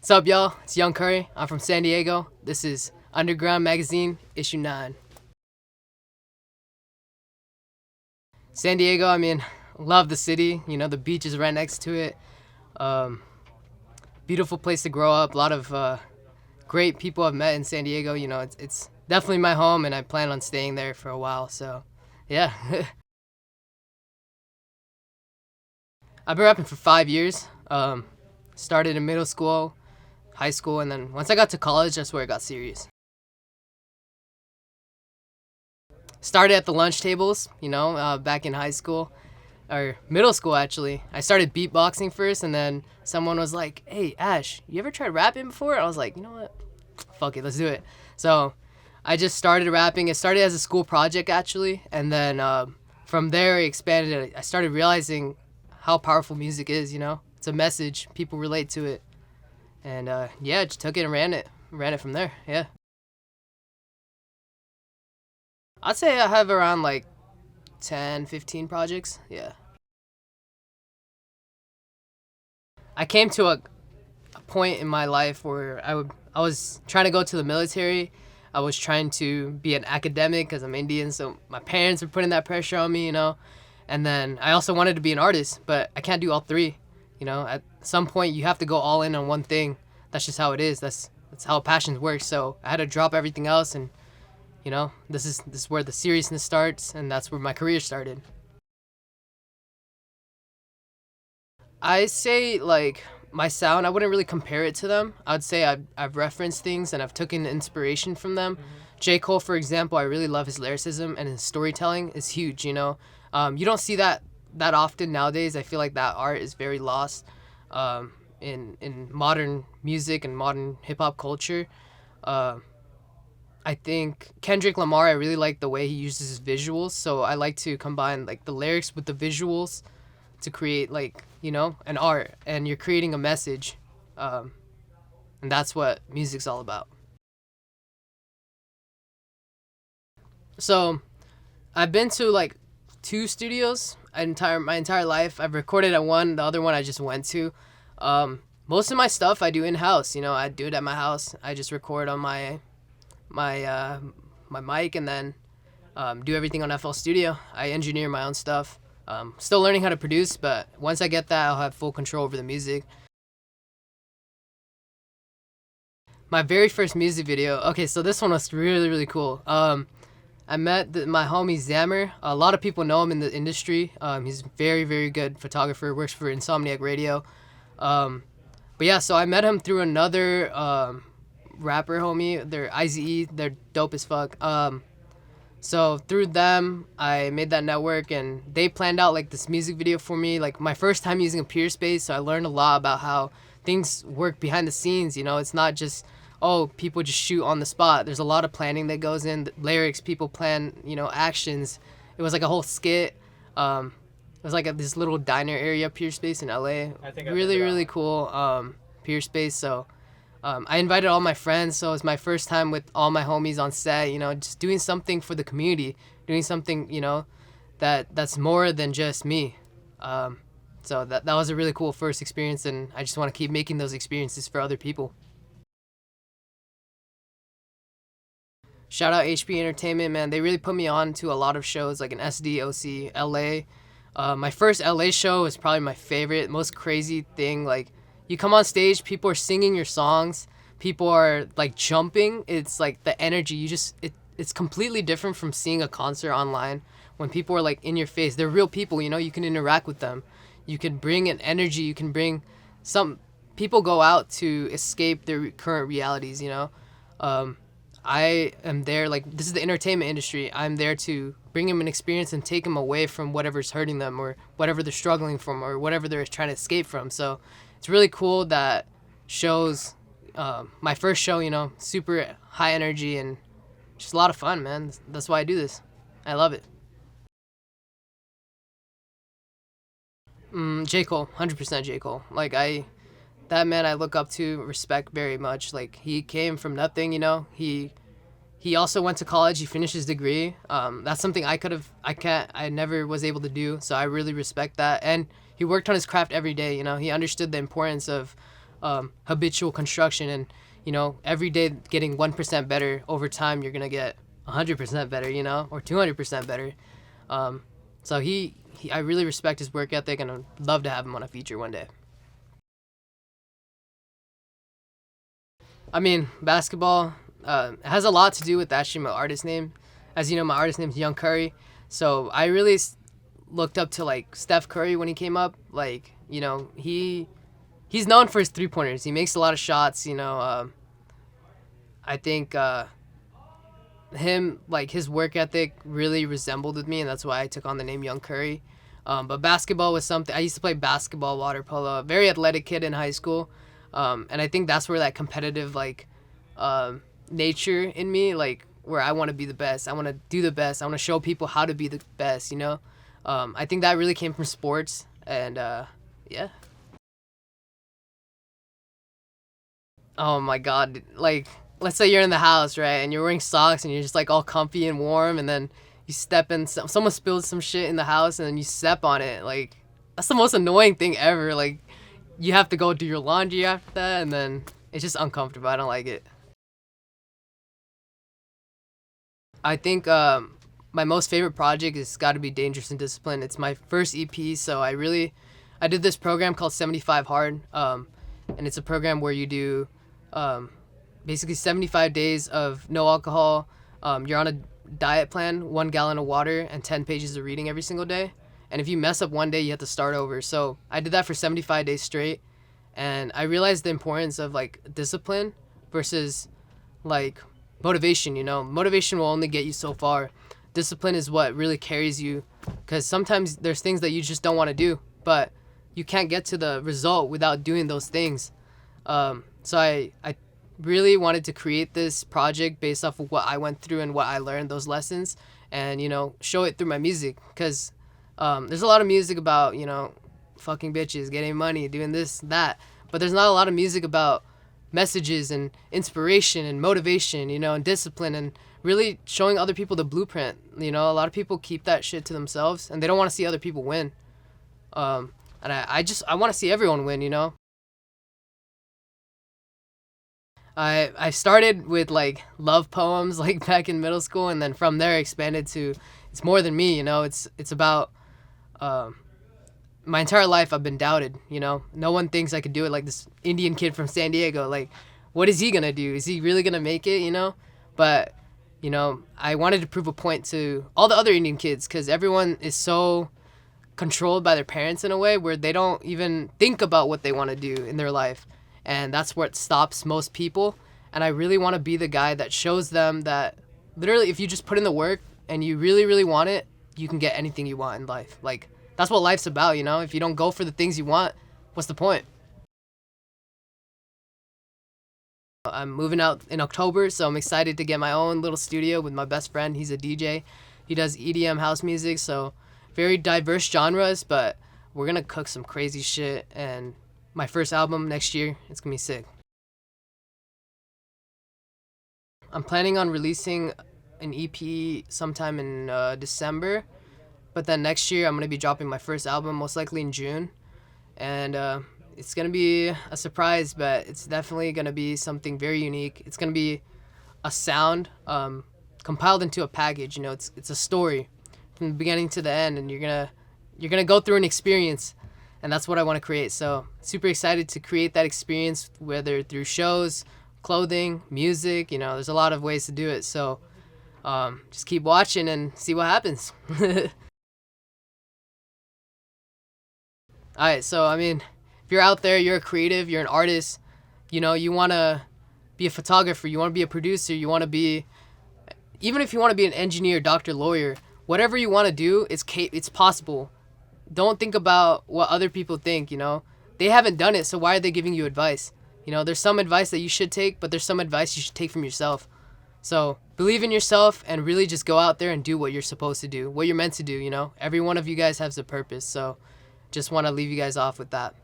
What's up, y'all? It's Young Curry. I'm from San Diego. This is Underground Magazine Issue 9. San Diego, I mean, love the city. You know, the beach is right next to it. Beautiful place to grow up. A lot of great people I've met in San Diego. You know, it's definitely my home, and I plan on staying there for a while. So, yeah. I've been rapping for 5 years. Started in middle school, high school, and then once I got to college, that's where it got serious. Started at the lunch tables, you know, back in high school, or middle school actually. I started beatboxing first, and then someone was like, "Hey, Ash, you ever tried rapping before?" I was like, you know what? Fuck it, let's do it. So I just started rapping. It started as a school project actually, and then from there it expanded. I started realizing how powerful music is, you know? It's a message, people relate to it. And yeah, just took it and ran it from there. Yeah, I'd say I have around like 10-15 projects. Yeah, I came to a point in my life where I was trying to go to the military. I was trying to be an academic because I'm Indian, so my parents were putting that pressure on me, you know. And then I also wanted to be an artist, but I can't do all three. You know, at some point you have to go all in on one thing. That's just how it is. That's how passions work. So I had to drop everything else, and you know, this is where the seriousness starts, and that's where my career started. I say like my sound, I wouldn't really compare it to them. I would say I've referenced things and I've taken inspiration from them. J. Cole, for example, I really love his lyricism and his storytelling is huge, you know. You don't see that often nowadays. I feel like that art is very lost in modern music and modern hip hop culture. Uh, I think Kendrick Lamar, I really like the way he uses his visuals. So I like to combine like the lyrics with the visuals to create like, you know, an art, and you're creating a message. And that's what music's all about. So I've been to like two studios my entire life. I've recorded at one, the other one I just went to. Most of my stuff I do in house. You know, I do it at my house. I just record on my mic, and then do everything on FL Studio. I engineer my own stuff. Still learning how to produce, but once I get that, I'll have full control over the music. My very first music video. Okay, so this one was really really cool. I met my homie Zammer. A lot of people know him in the industry. He's very very good photographer. Works for Insomniac Radio. But yeah, so I met him through another rapper homie. They're IZE. They're dope as fuck. So through them, I made that network, and they planned out like this music video for me. Like my first time using a peer space, so I learned a lot about how things work behind the scenes. You know, it's not just people just shoot on the spot. There's a lot of planning that goes in. The lyrics, people plan, you know, actions. It was like a whole skit. It was like this little diner area peer space in LA. I think really really cool peer space. So I invited all my friends, so it's my first time with all my homies on set, you know, just doing something for the community, doing something, you know, that's more than just me. So that was a really cool first experience, and I just want to keep making those experiences for other people. Shout out HB Entertainment, man. They really put me on to a lot of shows like an SD, OC, LA. My first LA show was probably my favorite, most crazy thing. Like, you come on stage, people are singing your songs, people are like jumping. It's like the energy. It's completely different from seeing a concert online when people are like in your face. They're real people, you know. You can interact with them. You can bring an energy. You can bring some people go out to escape their current realities, you know. I am there, like, this is the entertainment industry. I'm there to bring them an experience and take them away from whatever's hurting them or whatever they're struggling from or whatever they're trying to escape from. So it's really cool that shows, my first show, you know, super high energy and just a lot of fun, man. That's why I do this. I love it. J. Cole, 100% J. Cole. Like, that man I look up to, respect very much. Like, he came from nothing, you know. He also went to college. He finished his degree. That's something I never was able to do. So I really respect that. And he worked on his craft every day, you know. He understood the importance of habitual construction, and every day getting 1% better. Over time, you're gonna get 100% better, or 200% better. So I really respect his work ethic, and I'd love to have him on a feature one day. I mean, basketball has a lot to do with actually my artist name. As you know, my artist name is Young Curry. So I really looked up to like Steph Curry when he came up. Like, he's known for his 3-pointers. He makes a lot of shots. I think his work ethic really resembled with me, and that's why I took on the name Young Curry. But basketball was something I used to play basketball, water polo. A very athletic kid in high school. And I think that's where that competitive nature in me, like where I want to be the best, I want to do the best, I want to show people how to be the best. I think that really came from sports, and yeah. Oh my God, like let's say you're in the house, right, and you're wearing socks and you're just like all comfy and warm, and then you step in, someone spilled some shit in the house, and then you step on it. Like that's the most annoying thing ever. Like you have to go do your laundry after that, and then it's just uncomfortable. I don't like it. I think my most favorite project has got to be Dangerous and Disciplined. It's my first EP, so I did this program called 75 Hard, and it's a program where you do basically 75 days of no alcohol. You're on a diet plan, 1 gallon of water, and 10 pages of reading every single day. And if you mess up one day, you have to start over. So I did that for 75 days straight, and I realized the importance of like discipline versus like motivation. Motivation will only get you so far. Discipline is what really carries you, because sometimes there's things that you just don't want to do, but you can't get to the result without doing those things. So I really wanted to create this project based off of what I went through and what I learned, those lessons, and show it through my music, because there's a lot of music about fucking bitches, getting money, doing this, that, but there's not a lot of music about messages and inspiration and motivation, and discipline, and really showing other people the blueprint. A lot of people keep that shit to themselves, and they don't want to see other people win. And I want to see everyone win. I started with like love poems like back in middle school, and then from there expanded to it's more than me. It's about my entire life I've been doubted. No one thinks I could do it. Like this Indian kid from San Diego, like what is he gonna do? Is he really gonna make it? But I wanted to prove a point to all the other Indian kids, because everyone is so controlled by their parents in a way where they don't even think about what they want to do in their life, and that's what stops most people. And I really want to be the guy that shows them that literally if you just put in the work and you really, really want it, you can get anything you want in life. Like that's what life's about. If you don't go for the things you want, what's the point? I'm moving out in October, so I'm excited to get my own little studio with my best friend. He's a DJ. He does EDM house music, so very diverse genres, but we're gonna cook some crazy shit. And my first album next year, it's gonna be sick. I'm planning on releasing an EP sometime in December, but then next year I'm gonna be dropping my first album, most likely in June, and it's gonna be a surprise, but it's definitely gonna be something very unique. It's gonna be a sound compiled into a package. It's a story from the beginning to the end, and you're gonna go through an experience, and that's what I want to create. So super excited to create that experience, whether through shows, clothing, music. There's a lot of ways to do it. So just keep watching and see what happens. All right, so I mean, if you're out there, you're a creative, you're an artist, you want to be a photographer, you want to be a producer, you want to be, even if you want to be an engineer, doctor, lawyer, whatever you want to do, it's possible. Don't think about what other people think. They haven't done it, so why are they giving you advice? There's some advice that you should take, but there's some advice you should take from yourself. So believe in yourself and really just go out there and do what you're supposed to do, what you're meant to do. Every one of you guys has a purpose, so just want to leave you guys off with that.